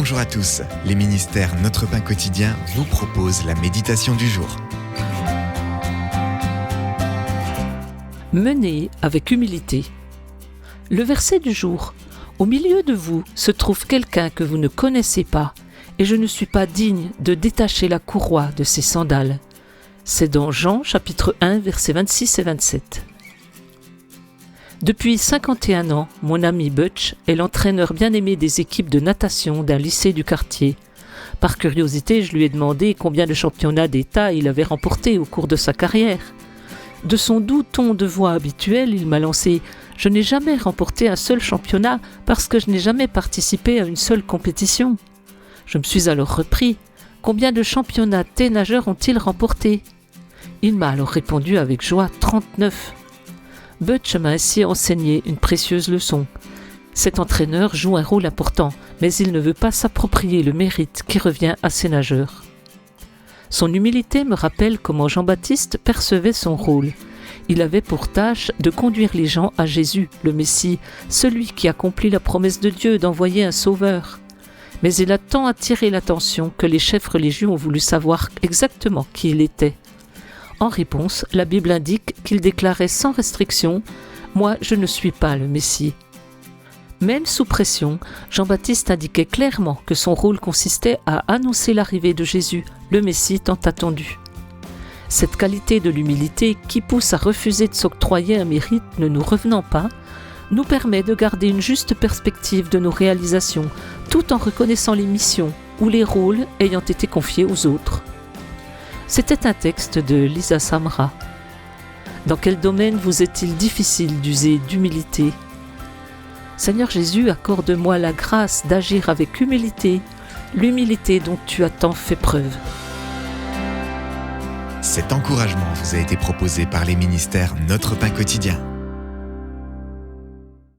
Bonjour à tous, les ministères Notre Pain Quotidien vous proposent la méditation du jour. Menez avec humilité. Le verset du jour. Au milieu de vous se trouve quelqu'un que vous ne connaissez pas, et je ne suis pas digne de détacher la courroie de ses sandales. C'est dans Jean chapitre 1, versets 26 et 27. Depuis 51 ans, mon ami Butch est l'entraîneur bien-aimé des équipes de natation d'un lycée du quartier. Par curiosité, je lui ai demandé combien de championnats d'État il avait remporté au cours de sa carrière. De son doux ton de voix habituel, il m'a lancé « Je n'ai jamais remporté un seul championnat parce que je n'ai jamais participé à une seule compétition. » Je me suis alors repris « Combien de championnats thé nageurs ont-ils remporté ?» Il m'a alors répondu avec joie « 39 ». Butch m'a ainsi enseigné une précieuse leçon. Cet entraîneur joue un rôle important, mais il ne veut pas s'approprier le mérite qui revient à ses nageurs. Son humilité me rappelle comment Jean-Baptiste percevait son rôle. Il avait pour tâche de conduire les gens à Jésus, le Messie, celui qui accomplit la promesse de Dieu d'envoyer un sauveur. Mais il a tant attiré l'attention que les chefs religieux ont voulu savoir exactement qui il était. En réponse, la Bible indique qu'il déclarait sans restriction « Moi, je ne suis pas le Messie ». Même sous pression, Jean-Baptiste indiquait clairement que son rôle consistait à annoncer l'arrivée de Jésus, le Messie tant attendu. Cette qualité de l'humilité qui pousse à refuser de s'octroyer un mérite ne nous revenant pas, nous permet de garder une juste perspective de nos réalisations, tout en reconnaissant les missions ou les rôles ayant été confiés aux autres. C'était un texte de Lisa Samra. Dans quel domaine vous est-il difficile d'user d'humilité ? Seigneur Jésus, accorde-moi la grâce d'agir avec humilité, l'humilité dont tu as tant fait preuve. Cet encouragement vous a été proposé par les ministères Notre Pain Quotidien.